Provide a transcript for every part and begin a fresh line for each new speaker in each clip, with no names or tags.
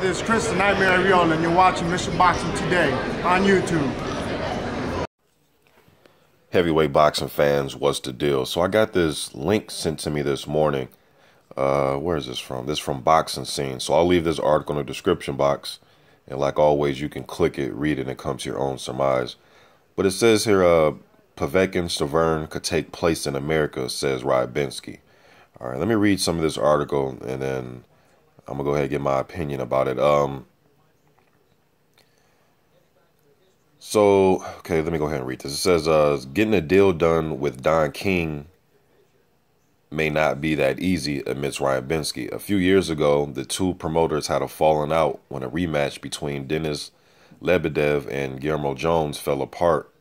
This is Chris the Nightmare Ariola, and you're watching Mission Boxing Today on YouTube.
Heavyweight boxing fans, what's the deal? So I got this link sent to me this morning. Where is this from? This is from Boxing Scene. So I'll leave this article in the description box. And like always, you can click it, read it, and come to your own surmise. But it says here, Povetkin, Stiverne could take place in America, says Ryabinsky. All right, let me read some of this article, and then I'm going to go ahead and get my opinion about it. Okay, let me go ahead and read this. It says, getting a deal done with Don King may not be that easy, admits Ryabinsky. A few years ago, the two promoters had a falling out when a rematch between Denis Lebedev and Guillermo Jones fell apart.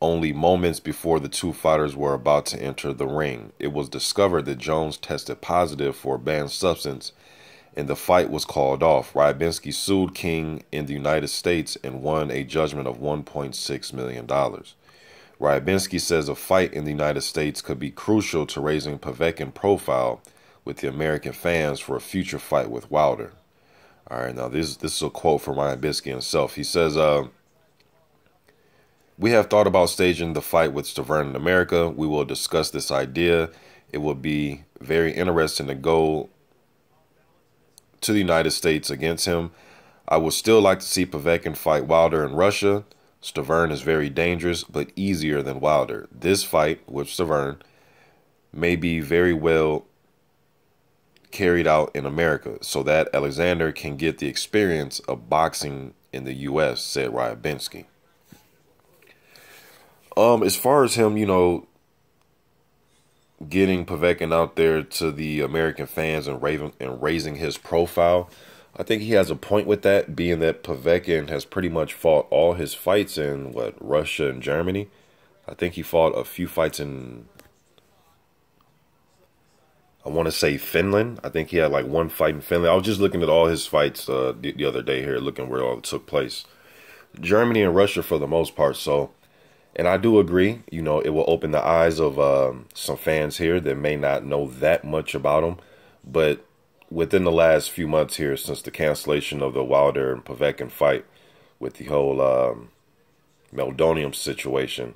Only moments before the two fighters were about to enter the ring, it was discovered that Jones tested positive for a banned substance, and the fight was called off. Ryabinsky sued King in the United States and won a judgment of $1.6 million. Ryabinsky says a fight in the United States could be crucial to raising Povetkin profile with the American fans for a future fight with Wilder. All right, now this is a quote from Ryabinsky himself. He says, we have thought about staging the fight with Stiverne in America. We will discuss this idea. It will be very interesting to go to the United States against him. I would still like to see Povetkin fight Wilder in Russia. Stiverne is very dangerous, but easier than Wilder. This fight with Stiverne may be very well carried out in America so that Alexander can get the experience of boxing in the U.S., said Ryabinsky. As far as him, getting Povetkin out there to the American fans and raising his profile, I think he has a point with that, being that Povetkin has pretty much fought all his fights in, Russia and Germany. I think he fought a few fights in, I want to say Finland. I think he had like one fight in Finland. I was just looking at all his fights the other day here, looking where all took place. Germany and Russia for the most part, so... And I do agree, it will open the eyes of some fans here that may not know that much about him. But within the last few months here, since the cancellation of the Wilder and Povetkin fight with the whole meldonium situation,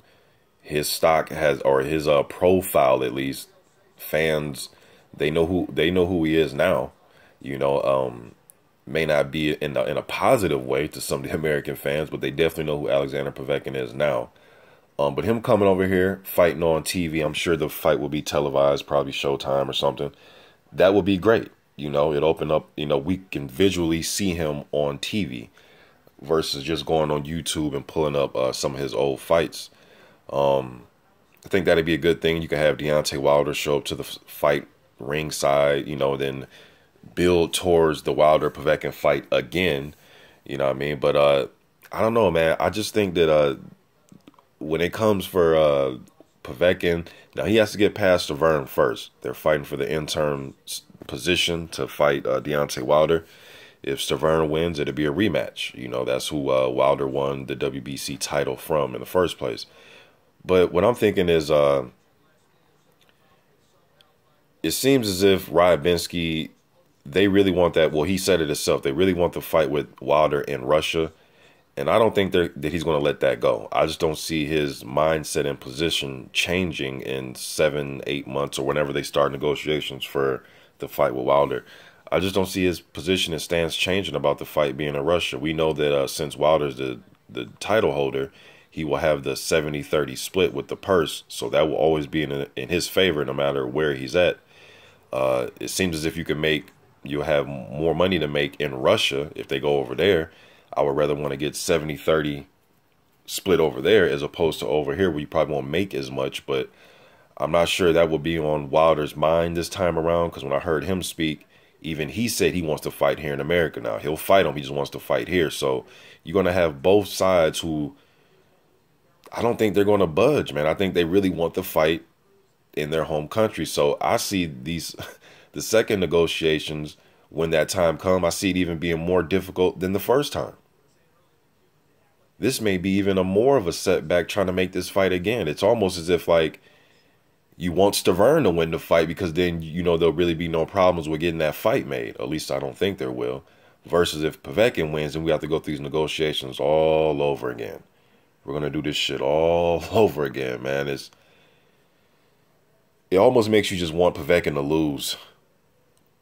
his stock has, or his profile at least, fans, they know who he is now. May not be in a positive way to some of the American fans, but they definitely know who Alexander Povetkin is now. But him coming over here, fighting on TV, I'm sure the fight will be televised, probably Showtime or something. That would be great. It opened up, we can visually see him on TV versus just going on YouTube and pulling up some of his old fights. I think that'd be a good thing. You can have Deontay Wilder show up to the fight ringside, then build towards the Wilder Povetkin fight again. You know what I mean? But I don't know, man. I just think that when it comes for Povetkin, now he has to get past Stiverne first. They're fighting for the interim position to fight Deontay Wilder. If Stiverne wins, it'll be a rematch. That's who Wilder won the WBC title from in the first place. But what I'm thinking is, it seems as if Ryabinsky, they really want that. Well, he said it himself. They really want the fight with Wilder in Russia. And I don't think that he's going to let that go. I just don't see his mindset and position changing in 7-8 months or whenever they start negotiations for the fight with Wilder. I just don't see his position and stance changing about the fight being in Russia. We know that since Wilder's the title holder, he will have the 70-30 split with the purse. So that will always be in his favor no matter where he's at. It seems as if you'll have more money to make in Russia if they go over there. I would rather want to get 70-30 split over there as opposed to over here where you probably won't make as much. But I'm not sure that will be on Wilder's mind this time around, because when I heard him speak, even he said he wants to fight here in America now. He'll fight him. He just wants to fight here. So you're going to have both sides who I don't think they're going to budge, man. I think they really want the fight in their home country. So I see the second negotiations, when that time comes, I see it even being more difficult than the first time. This may be even more of a setback trying to make this fight again. It's almost as if like you want Stiverne to win the fight, because then, there'll really be no problems with getting that fight made. At least I don't think there will. Versus if Povetkin wins, then we have to go through these negotiations all over again. We're gonna do this shit all over again, man. It almost makes you just want Povetkin to lose.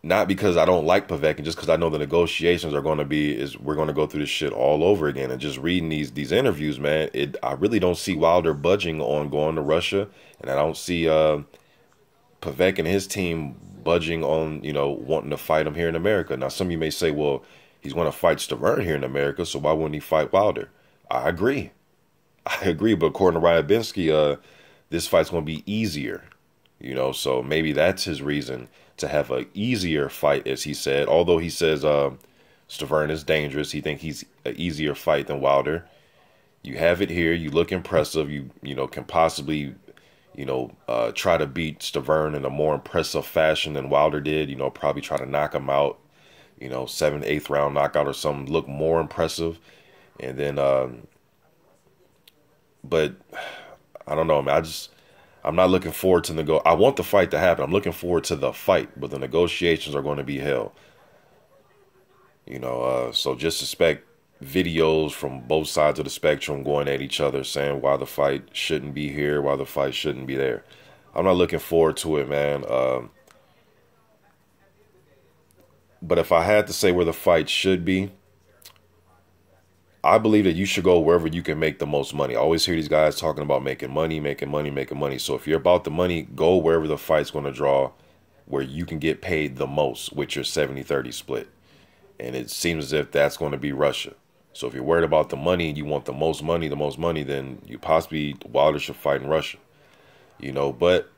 Not because I don't like Povetkin, just because I know the negotiations are going to we're going to go through this shit all over again. And just reading these interviews, man, I really don't see Wilder budging on going to Russia, and I don't see Povetkin and his team budging on, you know, wanting to fight him here in America. Now, some of you may say, well, he's going to fight Stiverne here in America, so why wouldn't he fight Wilder? I agree, but according to Ryabinsky, this fight's going to be easier, you know, so maybe that's his reason to have an easier fight, as he said. Although he says Stiverne is dangerous, he thinks he's an easier fight than Wilder. You have it here. You look impressive. You know, can possibly, you know, try to beat Stiverne in a more impressive fashion than Wilder did. You know, probably try to knock him out. You know, 7th, 8th round knockout or something. Look more impressive. And then, but I don't know, man. I'm not looking forward to I want the fight to happen. I'm looking forward to the fight, but the negotiations are going to be hell. You know, so just expect videos from both sides of the spectrum going at each other, saying why the fight shouldn't be here, why the fight shouldn't be there. I'm not looking forward to it, man. But if I had to say where the fight should be, I believe that you should go wherever you can make the most money. I always hear these guys talking about making money, making money, making money. So if you're about the money, go wherever the fight's going to draw, where you can get paid the most with your 70-30 split. And it seems as if that's going to be Russia. So if you're worried about the money and you want the most money, then you possibly, Wilder should fight in Russia. You know, but,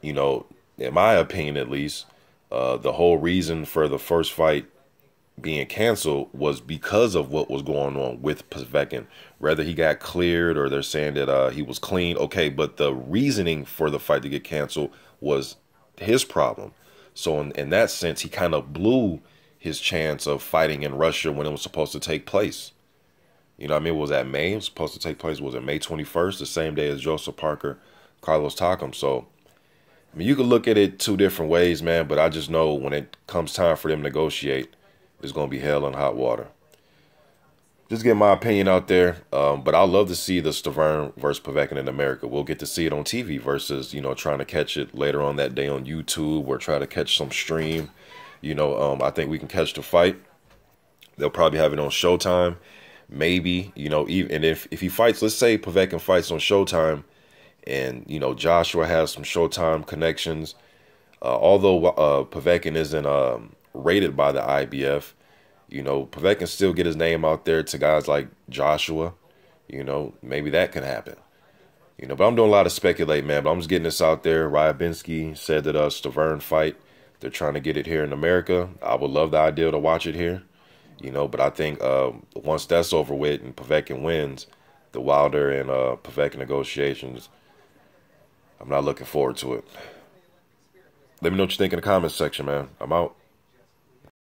you know, in my opinion at least, the whole reason for the first fight being canceled was because of what was going on with Povetkin. Whether he got cleared or they're saying that he was clean, okay, but the reasoning for the fight to get canceled was his problem. So in that sense, he kind of blew his chance of fighting in Russia when it was supposed to take place. You know what I mean? Was that May? It was supposed to take place. Was it May 21st, the same day as Joseph Parker, Carlos Takam? So, I mean, you could look at it two different ways, man, but I just know when it comes time for them to negotiate, it's going to be hell and hot water. Just get my opinion out there. But I'd love to see the Stiverne versus Povetkin in America. We'll get to see it on TV versus, you know, trying to catch it later on that day on YouTube or try to catch some stream. You know, I think we can catch the fight. They'll probably have it on Showtime. Maybe, you know, even and if he fights, let's say Povetkin fights on Showtime and, you know, Joshua has some Showtime connections. Although Povetkin isn't rated by the IBF, you know, Povetkin still get his name out there to guys like Joshua. You know, maybe that could happen. You know, but I'm doing a lot of speculating, man. But I'm just getting this out there. Ryabinsky said that Stiverne fight, they're trying to get it here in America. I would love the idea to watch it here. You know, but I think once that's over with and Povetkin wins, the Wilder and Povetkin negotiations, I'm not looking forward to it. Let me know what you think in the comments section, man. I'm out.